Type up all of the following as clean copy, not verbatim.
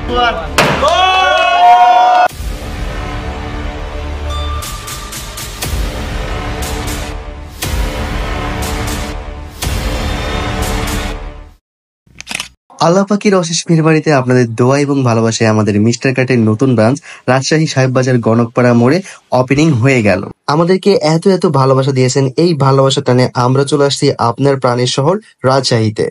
আল্লাহ পাকের অশেষ মেহেরবানিতে আপনাদের দোয়া এবং ভালোবাসায় আমাদের মিস্টার কাটের নতুন ব্রাঞ্চ রাজশাহী সাহেববাজার গণকপাড়া মোড়ে ওপেনিং হয়ে গেল। আমাদেরকে এত এত ভালোবাসা দিয়েছেন, এই ভালোবাসা টানে আমরা চলে আসছি আপনার প্রাণের শহর রাজশাহীতে।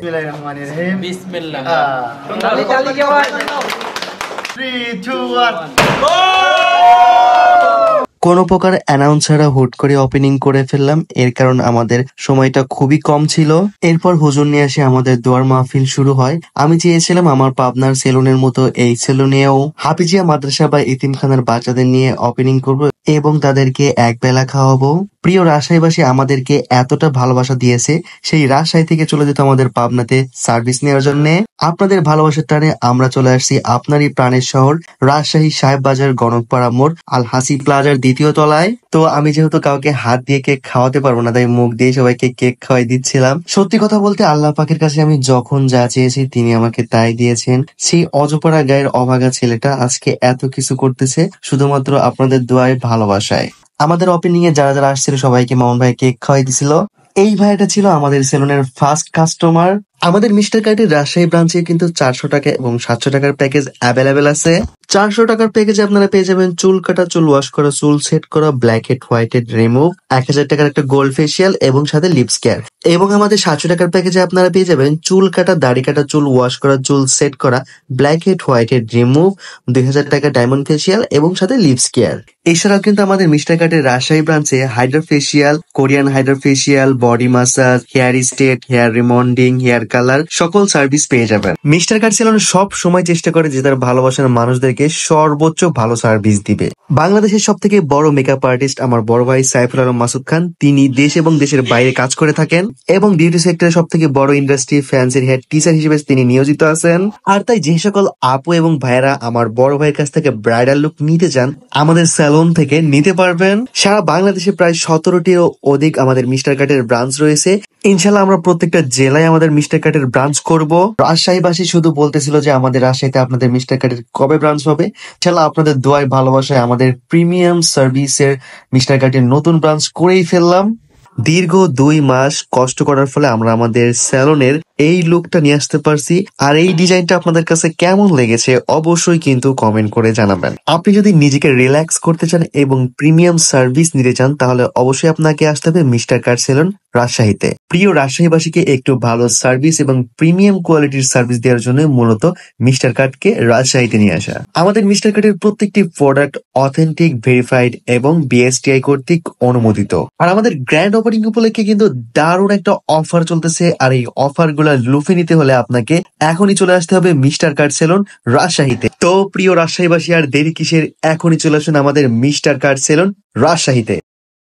কোনো প্রকার অ্যানাউন্স ছাড়া হুট করে ওপেনিং করে ফেললাম, এর কারণ আমাদের সময়টা খুবই কম ছিল। এরপর হুজুর নিয়ে এসে আমাদের দোয়ার মাহফিল শুরু হয়। আমি চেয়েছিলাম আমার পাবনার সেলুনের মতো এই সেলুনেও হাফিজিয়া মাদ্রাসা বা এতিমখানার বাচ্চাদের নিয়ে ওপেনিং করব এবং তাদেরকে এক বেলা খাওয়াবো। প্রিয় রাজশাহীবাসী আমাদেরকে এতটা ভালোবাসা দিয়েছে, সেই রাজশাহী থেকে চলে যেত আমাদের পাবনাতে সার্ভিস নেওয়ার জন্য। আপনাদের ভালোবাসার টানে আমরা চলে আসছি আপনারই প্রাণের শহর রাজশাহী সাহেববাজার গণকপাড়া মোড় আল হাসি প্লাজার দ্বিতীয় তলায়। তো আমি যেহেতু কাউকে হাত দিয়ে কেক খাওয়াতে পারবো না, তাই মুখ দিয়ে সবাইকে কেক খাওয়াই দিচ্ছিলাম। সত্যি কথা বলতে আল্লাহ পাকের কাছে আমি যখন যা চেয়েছি তিনি আমাকে তাই দিয়েছেন। সেই অজপাড়া গায়ের অভাগা ছেলেটা আজকে এত কিছু করতেছে শুধুমাত্র আপনাদের দোয়ায় ভালোবাসায়। আমাদের ওপেনিং এ যারা যারা আসছিল সবাইকে মামুন ভাই কেক খাওয়াই দিছিল। এই ভাইটা ছিল আমাদের সেলুনের ফার্স্ট কাস্টমার। আমাদের মিস্টার কাটের রাজশাহী ব্রাঞ্চে কিন্তু 400 টাকা এবং 700 টাকার প্যাকেজ অ্যাভেলেবেল আছে। 400 টাকার প্যাকেজে আপনারা পেয়ে যাবেন চুল কাটা, চুল ওয়াশ করা, চুল সেট করা, black head, white head remove, 1000 টাকার একটা গোল্ড ফেসিয়াল এবং সাথে লিপস কেয়ার। এবং আমাদের 700 টাকার প্যাকেজে আপনারা পেয়ে যাবেন চুল কাটা, দাড়ি কাটা, চুল ওয়াশ করা, চুল সেট করা, black head, white head remove, 2000 টাকা ডায়মন্ড ফেসিয়াল এবং সাথে লিপস কেয়ার। এছাড়াও কিন্তু আমাদের মিস্টার কাটের রাজশাহী ব্রাঞ্চে hydra facial, Korean hydra facial, body massage, hair straight, hair rebonding, hair colour সকল সার্ভিস পেয়ে যাবেন। মিস্টার কাট সেলুন সব সময় চেষ্টা করে যে তার ভালোবাসার মানুষদেরকে সর্বোচ্চ ভালো সার্ভিস দিবে। বাংলাদেশের সব থেকে বড় মেকআপ আর্টিস্ট আমার বড় ভাই সাইফুল আলম মাসুদ খান, তিনি দেশ এবং দেশের বাইরে কাজ করে থাকেন এবং বিউটি সেক্টরে সব থেকে বড় ইন্ডাস্ট্রি ফ্যান্সির হেড টিচার হিসেবে তিনি নিয়োজিত আছেন। আর তাই যে সকল আপু এবং ভাইয়েরা আমার বড় ভাইয়ের কাছ থেকে ব্রাইডাল লুক নিতে চান আমাদের সেলুন থেকে নিতে পারবেন। সারা বাংলাদেশে প্রায় 17টিরও অধিক আমাদের মিস্টার কাটের ব্রাঞ্চ রয়েছে। ইনশাল্লাহ আমরা প্রত্যেকটা জেলায় আমাদের মিস্টার কাটের ব্রাঞ্চ করব। রাজশাহীবাসী শুধু বলতেছিল যে আমাদের রাজশাহীতে আপনাদের মিস্টার কাটের কবে ব্রাঞ্চ হবে। ইনশাল্লাহ আপনাদের দোয়ায় ভালোবাসায় আমাদের প্রিমিয়াম সার্ভিসের মিস্টার কাটের নতুন ব্রাঞ্চ করেই ফেললাম। দীর্ঘ 2 মাস কষ্ট করার ফলে আমরা আমাদের স্যালনের এই লুকটা নিয়ে আসতে পারছি। আর এই ডিজাইনটা আপনাদের কাছে কেমন লেগেছে অবশ্যই কিন্তু কমেন্ট করে জানাবেন। আপনি যদি নিজেকে রিল্যাক্স করতে চান এবং প্রিমিয়াম সার্ভিস নিতে চান তাহলে অবশ্যই আপনাকে আসতে হবে মিস্টার কাট সেলুন রাজশাহীতে। প্রিয় রাজশাহীবাসীকে একটু ভালো সার্ভিস এবং প্রিমিয়াম কোয়ালিটির সার্ভিস দেওয়ার জন্য মূলত মিস্টার কাটকে রাজশাহীতে নিয়ে আসা। আমাদের মিস্টার কাটের প্রত্যেকটি প্রোডাক্ট অথেন্টিক, ভেরিফাইড এবং বিএসটিআই কর্তৃক অনুমোদিত। আর আমাদের গ্র্যান্ড ওপেনিং উপলক্ষে কিন্তু দারুণ একটা অফার চলতেছে। আর এই অফার গুলা লুফে নিতে হলে আপনাকে এখনই চলে আসতে হবে মিস্টার কাট সেলুন রাজশাহীতে। তো প্রিয় রাজশাহীবাসী আর দেরি কিসের, এখনই চলে আসুন আমাদের মিস্টার কাট সেলুন রাজশাহীতে।